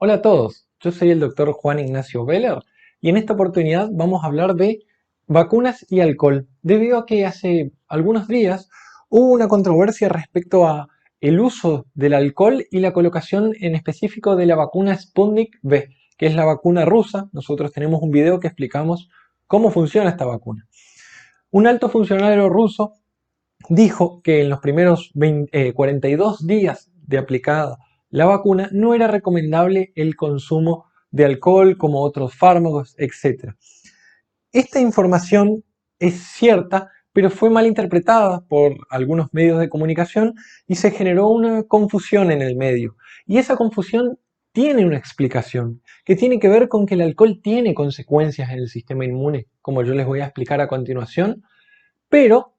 Hola a todos, yo soy el doctor Juan Ignacio Veller y en esta oportunidad vamos a hablar de vacunas y alcohol, debido a que hace algunos días hubo una controversia respecto a el uso del alcohol y la colocación en específico de la vacuna Sputnik V, que es la vacuna rusa. Nosotros tenemos un video que explicamos cómo funciona esta vacuna. Un alto funcionario ruso dijo que en los primeros 42 días de aplicada la vacuna no era recomendable el consumo de alcohol como otros fármacos, etc. Esta información es cierta, pero fue mal interpretada por algunos medios de comunicación y se generó una confusión en el medio. Y esa confusión tiene una explicación, que tiene que ver con que el alcohol tiene consecuencias en el sistema inmune, como yo les voy a explicar a continuación, pero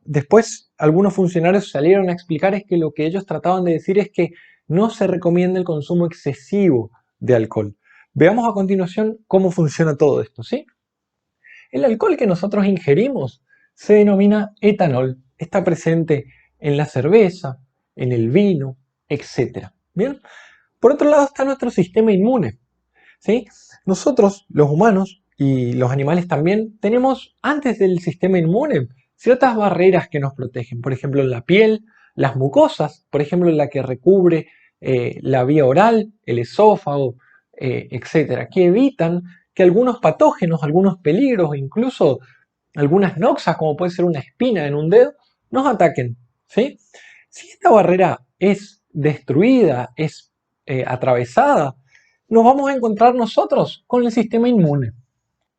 después algunos funcionarios salieron a explicar es que lo que ellos trataban de decir es que no se recomienda el consumo excesivo de alcohol. Veamos a continuación cómo funciona todo esto, ¿sí? El alcohol que nosotros ingerimos se denomina etanol. Está presente en la cerveza, en el vino, etc. ¿Bien? Por otro lado está nuestro sistema inmune, ¿sí? Nosotros, los humanos y los animales también, tenemos antes del sistema inmune ciertas barreras que nos protegen. Por ejemplo, la piel, las mucosas, por ejemplo, la que recubre la vía oral, el esófago, etcétera, que evitan que algunos patógenos, algunos peligros, incluso algunas noxas, como puede ser una espina en un dedo, nos ataquen, ¿sí? Si esta barrera es destruida, es atravesada, nos vamos a encontrar nosotros con el sistema inmune,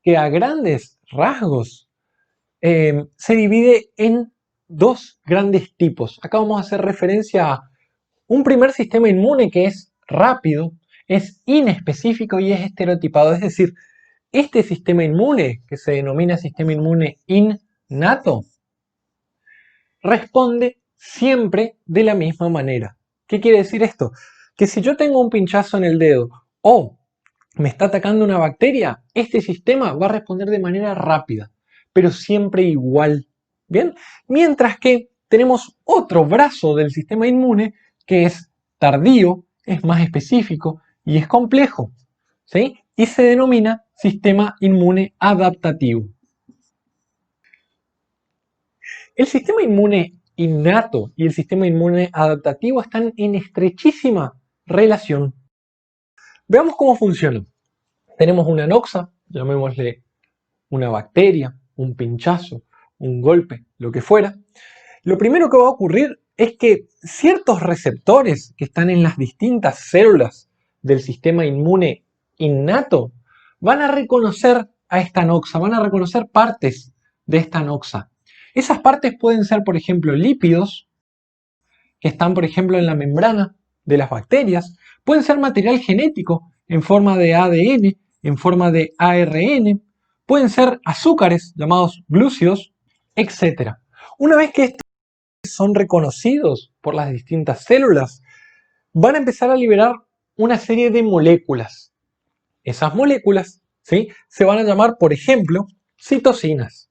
que a grandes rasgos se divide en dos grandes tipos. Acá vamos a hacer referencia a un primer sistema inmune que es rápido, es inespecífico y es estereotipado. Es decir, este sistema inmune, que se denomina sistema inmune innato, responde siempre de la misma manera. ¿Qué quiere decir esto? Que si yo tengo un pinchazo en el dedo o me está atacando una bacteria, este sistema va a responder de manera rápida, pero siempre igual. ¿Bien? Mientras que tenemos otro brazo del sistema inmune que es tardío, es más específico y es complejo, ¿sí? Y se denomina sistema inmune adaptativo. El sistema inmune innato y el sistema inmune adaptativo están en estrechísima relación. Veamos cómo funciona. Tenemos una noxa, llamémosle una bacteria, un pinchazo, un golpe, lo que fuera. Lo primero que va a ocurrir es que ciertos receptores que están en las distintas células del sistema inmune innato van a reconocer a esta noxa, van a reconocer partes de esta noxa. Esas partes pueden ser, por ejemplo, lípidos, que están, por ejemplo, en la membrana de las bacterias, pueden ser material genético en forma de ADN, en forma de ARN, pueden ser azúcares llamados glúcidos, etc. Una vez que estos son reconocidos por las distintas células, van a empezar a liberar una serie de moléculas. Esas moléculas, ¿sí?, se van a llamar, por ejemplo, citocinas.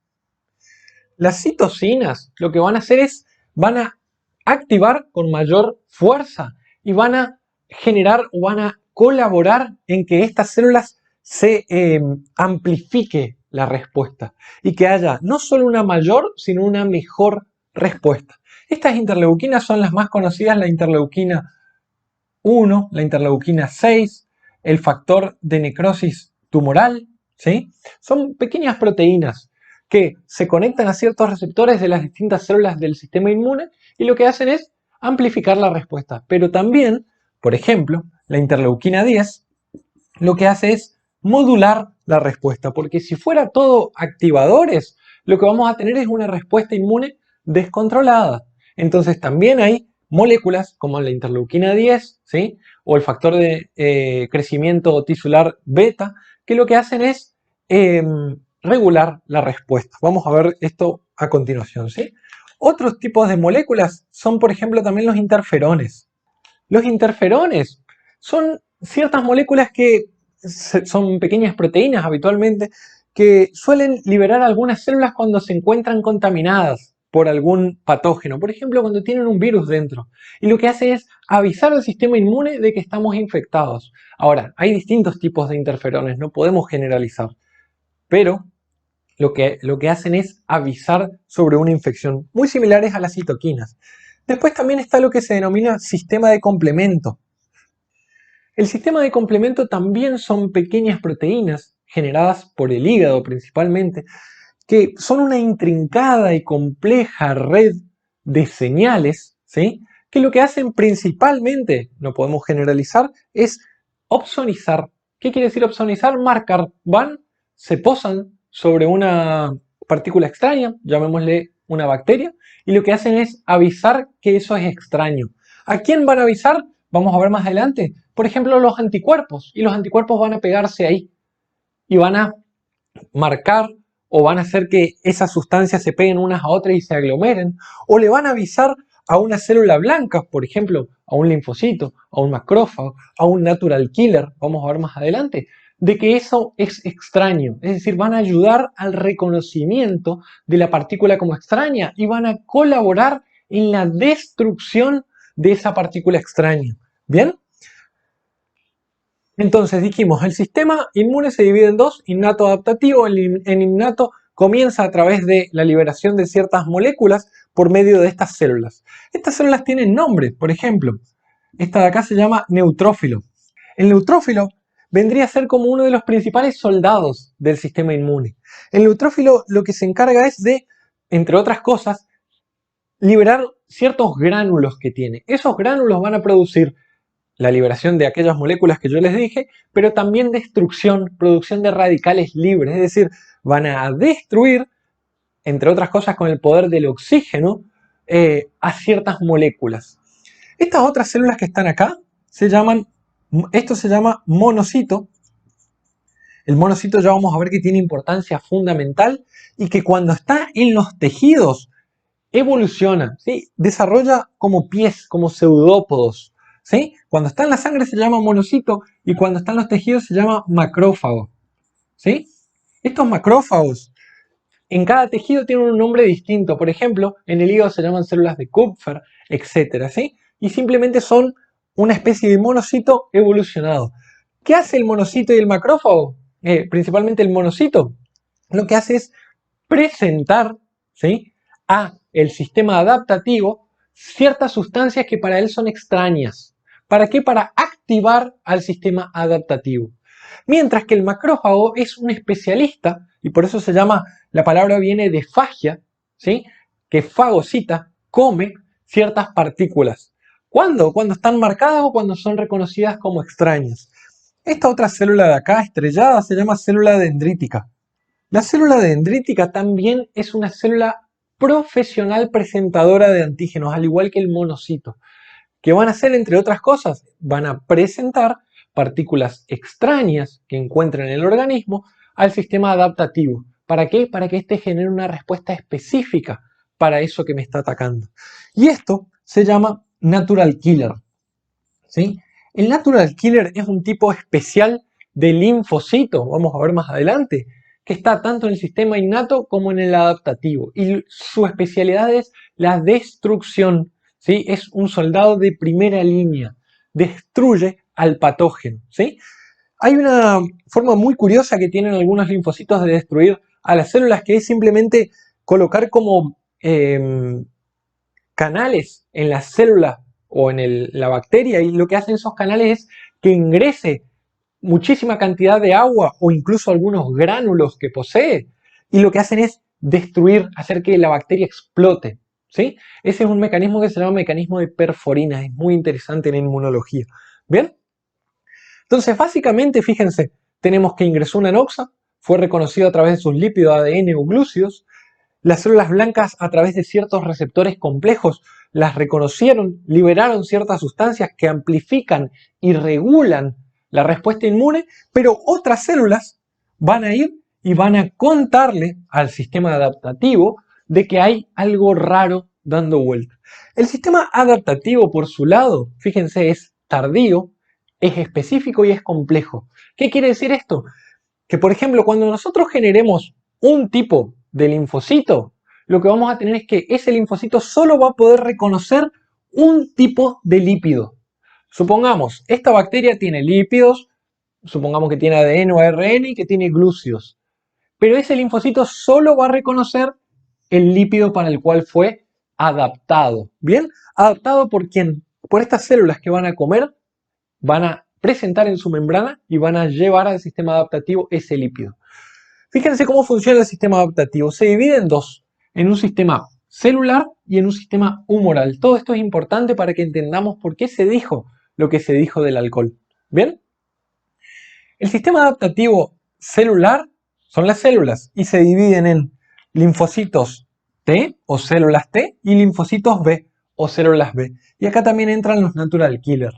Las citocinas lo que van a hacer es, van a activar con mayor fuerza y van a generar o van a colaborar en que estas células se amplifique la respuesta y que haya no solo una mayor, sino una mejor respuesta. Estas interleuquinas son las más conocidas, la interleuquina 1, la interleuquina 6, el factor de necrosis tumoral, ¿sí? Son pequeñas proteínas que se conectan a ciertos receptores de las distintas células del sistema inmune y lo que hacen es amplificar la respuesta. Pero también, por ejemplo, la interleuquina 10 lo que hace es modular la respuesta, porque si fuera todo activadores, lo que vamos a tener es una respuesta inmune descontrolada. Entonces también hay moléculas como la interleuquina 10, ¿sí?, o el factor de crecimiento tisular beta, que lo que hacen es regular la respuesta. Vamos a ver esto a continuación, ¿sí? Otros tipos de moléculas son, por ejemplo, también los interferones. Los interferones son ciertas moléculas que son pequeñas proteínas habitualmente que suelen liberar algunas células cuando se encuentran contaminadas. por algún patógeno, por ejemplo cuando tienen un virus dentro, y lo que hace es avisar al sistema inmune de que estamos infectados. Ahora, hay distintos tipos de interferones, no podemos generalizar, pero lo que hacen es avisar sobre una infección, muy similares a las citoquinas. Después también está lo que se denomina sistema de complemento. El sistema de complemento también son pequeñas proteínas generadas por el hígado principalmente, que son una intrincada y compleja red de señales, ¿sí? Que lo que hacen principalmente, no podemos generalizar, es opsonizar. ¿Qué quiere decir opsonizar? Marcar. Van, se posan sobre una partícula extraña, llamémosle una bacteria, y lo que hacen es avisar que eso es extraño. ¿A quién van a avisar? Vamos a ver más adelante. Por ejemplo, los anticuerpos, y los anticuerpos van a pegarse ahí y van a marcar o van a hacer que esas sustancias se peguen unas a otras y se aglomeren, o le van a avisar a una célula blanca, por ejemplo, a un linfocito, a un macrófago, a un natural killer, vamos a ver más adelante, de que eso es extraño. Es decir, van a ayudar al reconocimiento de la partícula como extraña y van a colaborar en la destrucción de esa partícula extraña. ¿Bien? Entonces dijimos, el sistema inmune se divide en dos, innato adaptativo. En innato comienza a través de la liberación de ciertas moléculas por medio de estas células. Estas células tienen nombre, por ejemplo, esta de acá se llama neutrófilo. El neutrófilo vendría a ser como uno de los principales soldados del sistema inmune. El neutrófilo lo que se encarga es de, entre otras cosas, liberar ciertos gránulos que tiene. Esos gránulos van a producir la liberación de aquellas moléculas que yo les dije, pero también destrucción, producción de radicales libres, es decir, van a destruir, entre otras cosas con el poder del oxígeno, a ciertas moléculas. Estas otras células que están acá, esto se llama monocito. El monocito ya vamos a ver que tiene importancia fundamental y que cuando está en los tejidos evoluciona, ¿sí? Desarrolla como pies, como pseudópodos. ¿Sí? Cuando está en la sangre se llama monocito y cuando está en los tejidos se llama macrófago. ¿Sí? Estos macrófagos en cada tejido tienen un nombre distinto. Por ejemplo, en el hígado se llaman células de Kupffer, etc. ¿Sí? Y simplemente son una especie de monocito evolucionado. ¿Qué hace el monocito y el macrófago? Principalmente el monocito. Lo que hace es presentar, ¿sí?, a el sistema adaptativo ciertas sustancias que para él son extrañas. ¿Para qué? Para activar al sistema adaptativo. Mientras que el macrófago es un especialista, y por eso se llama, la palabra viene de fagia, ¿sí?, que fagocita, come ciertas partículas. ¿Cuándo? Cuando están marcadas o cuando son reconocidas como extrañas. Esta otra célula de acá, estrellada, se llama célula dendrítica. La célula dendrítica también es una célula profesional presentadora de antígenos, al igual que el monocito. ¿Qué van a hacer, entre otras cosas? Van a presentar partículas extrañas que encuentran en el organismo al sistema adaptativo. ¿Para qué? Para que éste genere una respuesta específica para eso que me está atacando. Y esto se llama natural killer. ¿Sí? El natural killer es un tipo especial de linfocito, vamos a ver más adelante, que está tanto en el sistema innato como en el adaptativo. Y su especialidad es la destrucción. ¿Sí? Es un soldado de primera línea. Destruye al patógeno. ¿Sí? Hay una forma muy curiosa que tienen algunos linfocitos de destruir a las células, que es simplemente colocar como canales en la célula o en la bacteria, y lo que hacen esos canales es que ingrese muchísima cantidad de agua o incluso algunos gránulos que posee, y lo que hacen es destruir, hacer que la bacteria explote. ¿Sí? Ese es un mecanismo que se llama mecanismo de perforina, es muy interesante en inmunología. ¿Bien? Entonces, básicamente, fíjense, tenemos que ingresó una noxa, fue reconocido a través de sus lípidos ADN o glúcidos. Las células blancas, a través de ciertos receptores complejos, las reconocieron, liberaron ciertas sustancias que amplifican y regulan la respuesta inmune, pero otras células van a ir y van a contarle al sistema adaptativo de que hay algo raro dando vuelta. El sistema adaptativo, por su lado, fíjense, es tardío, es específico y es complejo. ¿Qué quiere decir esto? Que, por ejemplo, cuando nosotros generemos un tipo de linfocito, lo que vamos a tener es que ese linfocito solo va a poder reconocer un tipo de lípido. Supongamos, esta bacteria tiene lípidos, supongamos que tiene ADN o ARN y que tiene glúcidos. Pero ese linfocito solo va a reconocer el lípido para el cual fue adaptado. ¿Bien? ¿Adaptado por quién? Por estas células que van a comer, van a presentar en su membrana y van a llevar al sistema adaptativo ese lípido. Fíjense cómo funciona el sistema adaptativo. Se divide en dos, en un sistema celular y en un sistema humoral. Todo esto es importante para que entendamos por qué se dijo lo que se dijo del alcohol. ¿Bien? El sistema adaptativo celular son las células y se dividen en linfocitos T o células T y linfocitos B o células B. Y acá también entran los natural killers.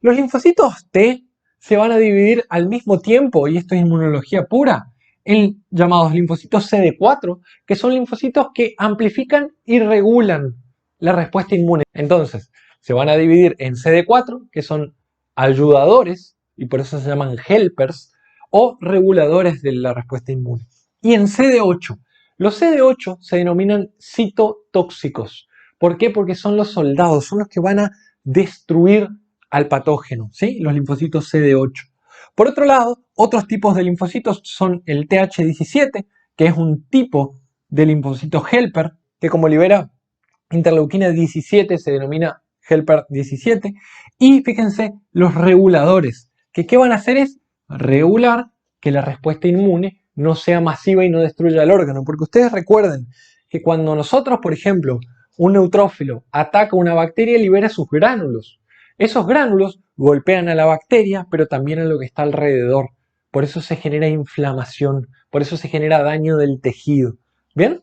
Los linfocitos T se van a dividir al mismo tiempo, y esto es inmunología pura, en llamados linfocitos CD4, que son linfocitos que amplifican y regulan la respuesta inmune. Entonces, se van a dividir en CD4, que son ayudadores, y por eso se llaman helpers, o reguladores de la respuesta inmune. Y en CD8, los CD8 se denominan citotóxicos. ¿Por qué? Porque son los soldados, son los que van a destruir al patógeno, ¿sí? Los linfocitos CD8. Por otro lado, otros tipos de linfocitos son el TH17, que es un tipo de linfocito helper, que como libera interleuquina 17 se denomina helper 17. Y fíjense, los reguladores, que ¿qué van a hacer? Es regular que la respuesta inmune no sea masiva y no destruya el órgano. Porque ustedes recuerden que cuando nosotros, por ejemplo, un neutrófilo ataca una bacteria, libera sus gránulos. Esos gránulos golpean a la bacteria, pero también a lo que está alrededor. Por eso se genera inflamación, por eso se genera daño del tejido. ¿Bien?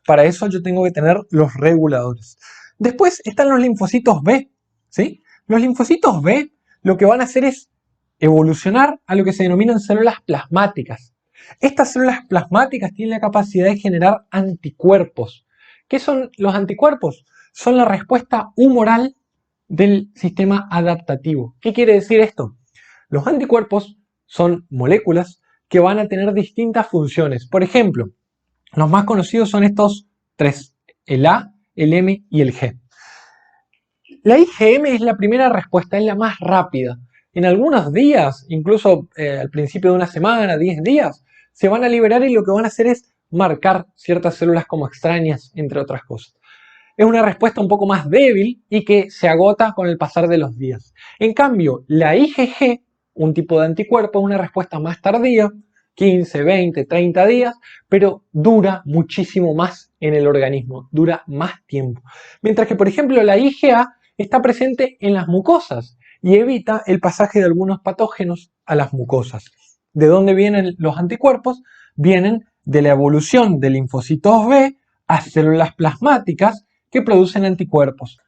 Para eso yo tengo que tener los reguladores. Después están los linfocitos B, ¿sí? Los linfocitos B lo que van a hacer es evolucionar a lo que se denominan células plasmáticas. Estas células plasmáticas tienen la capacidad de generar anticuerpos. ¿Qué son los anticuerpos? Son la respuesta humoral del sistema adaptativo. ¿Qué quiere decir esto? Los anticuerpos son moléculas que van a tener distintas funciones. Por ejemplo, los más conocidos son estos tres, el A, el M y el G. La IgM es la primera respuesta, es la más rápida. En algunos días, incluso al principio de una semana, 10 días, se van a liberar y lo que van a hacer es marcar ciertas células como extrañas, entre otras cosas. Es una respuesta un poco más débil y que se agota con el pasar de los días. En cambio, la IgG, un tipo de anticuerpo, es una respuesta más tardía, 15, 20, 30 días, pero dura muchísimo más en el organismo, dura más tiempo. Mientras que, por ejemplo, la IgA está presente en las mucosas y evita el pasaje de algunos patógenos a las mucosas. ¿De dónde vienen los anticuerpos? Vienen de la evolución de linfocitos B a células plasmáticas que producen anticuerpos.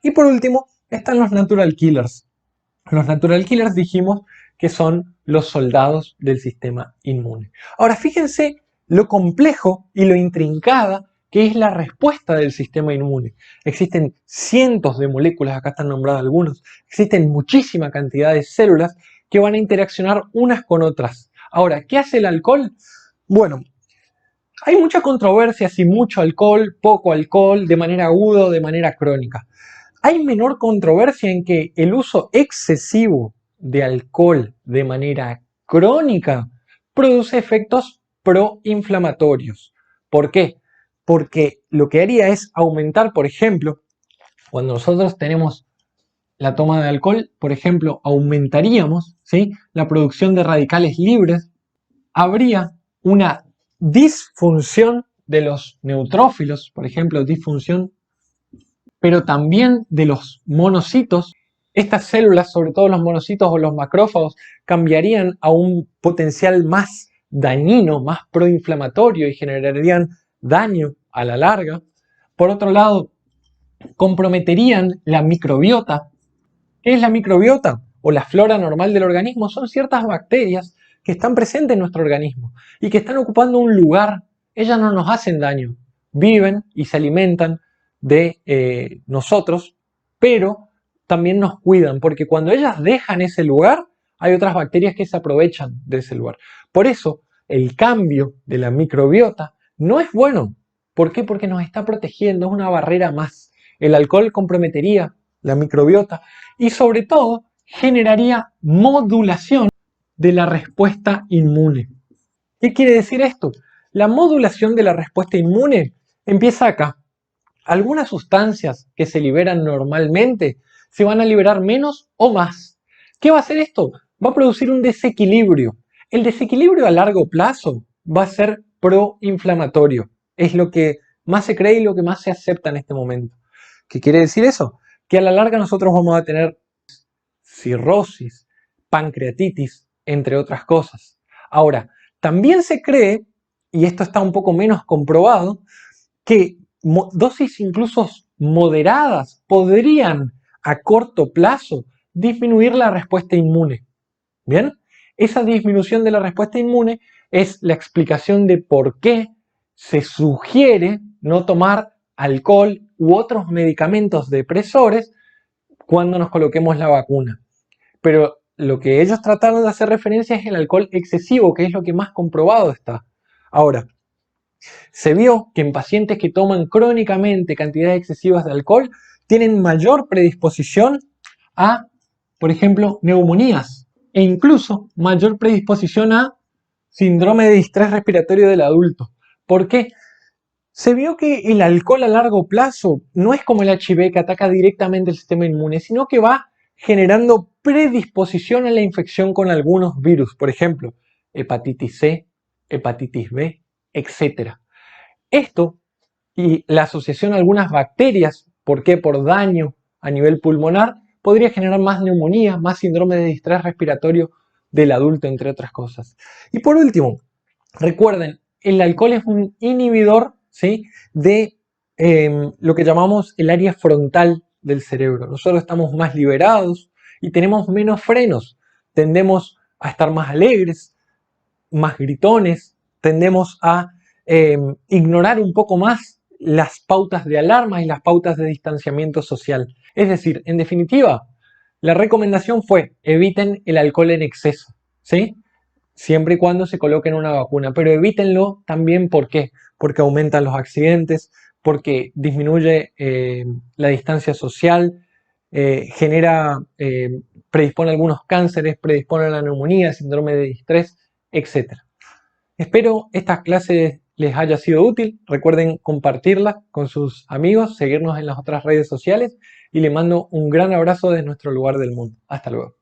Y por último, están los natural killers. Los natural killers dijimos que son los soldados del sistema inmune. Ahora fíjense lo complejo y lo intrincada que es la respuesta del sistema inmune. Existen cientos de moléculas, acá están nombradas algunas, existen muchísima cantidad de células que van a interaccionar unas con otras. Ahora, ¿qué hace el alcohol? Bueno, hay mucha controversia si mucho alcohol, poco alcohol, de manera aguda o de manera crónica. Hay menor controversia en que el uso excesivo de alcohol de manera crónica produce efectos proinflamatorios. ¿Por qué? Porque lo que haría es aumentar, por ejemplo, cuando nosotros tenemos la toma de alcohol, por ejemplo, aumentaríamos, ¿sí?, la producción de radicales libres, habría una disfunción de los neutrófilos, por ejemplo, disfunción, pero también de los monocitos. Estas células, sobre todo los monocitos o los macrófagos, cambiarían a un potencial más dañino, más proinflamatorio y generarían daño a la larga. Por otro lado, comprometerían la microbiota. ¿Qué es la microbiota? O la flora normal del organismo. Son ciertas bacterias que están presentes en nuestro organismo y que están ocupando un lugar. Ellas no nos hacen daño, viven y se alimentan de nosotros, pero también nos cuidan, porque cuando ellas dejan ese lugar, hay otras bacterias que se aprovechan de ese lugar. Por eso, el cambio de la microbiota no es bueno, ¿Por qué? Porque nos está protegiendo, es una barrera más. El alcohol comprometería la microbiota y sobre todo generaría modulación de la respuesta inmune. ¿Qué quiere decir esto? La modulación de la respuesta inmune empieza acá. Algunas sustancias que se liberan normalmente se van a liberar menos o más. ¿Qué va a hacer esto? Va a producir un desequilibrio. El desequilibrio a largo plazo va a ser proinflamatorio. Es lo que más se cree y lo que más se acepta en este momento. ¿Qué quiere decir eso? Que a la larga nosotros vamos a tener cirrosis, pancreatitis, entre otras cosas. Ahora, también se cree, y esto está un poco menos comprobado, que dosis incluso moderadas podrían a corto plazo disminuir la respuesta inmune. ¿Bien? Esa disminución de la respuesta inmune es la explicación de por qué se sugiere no tomar alcohol u otros medicamentos depresores cuando nos coloquemos la vacuna. Pero lo que ellos trataron de hacer referencia es el alcohol excesivo, que es lo que más comprobado está. Ahora, se vio que en pacientes que toman crónicamente cantidades excesivas de alcohol tienen mayor predisposición a, por ejemplo, neumonías e incluso mayor predisposición a síndrome de distrés respiratorio del adulto. ¿Por qué? Se vio que el alcohol a largo plazo no es como el HIV que ataca directamente el sistema inmune, sino que va generando predisposición a la infección con algunos virus, por ejemplo, hepatitis C, hepatitis B, etc. Esto y la asociación a algunas bacterias, ¿por qué? Por daño a nivel pulmonar, podría generar más neumonía, más síndrome de distrés respiratorio del adulto, entre otras cosas. Y por último, recuerden, el alcohol es un inhibidor, ¿sí?, de lo que llamamos el área frontal del cerebro. Nosotros estamos más liberados y tenemos menos frenos. Tendemos a estar más alegres, más gritones, tendemos a ignorar un poco más las pautas de alarma y las pautas de distanciamiento social. Es decir, en definitiva, la recomendación fue eviten el alcohol en exceso, ¿sí? Siempre y cuando se coloquen una vacuna, pero evítenlo también, ¿por qué? Porque aumentan los accidentes, porque disminuye la distancia social, predispone a algunos cánceres, predispone a la neumonía, síndrome de distrés, etc. Espero esta clase les haya sido útil. Recuerden compartirla con sus amigos, seguirnos en las otras redes sociales y les mando un gran abrazo desde nuestro lugar del mundo. Hasta luego.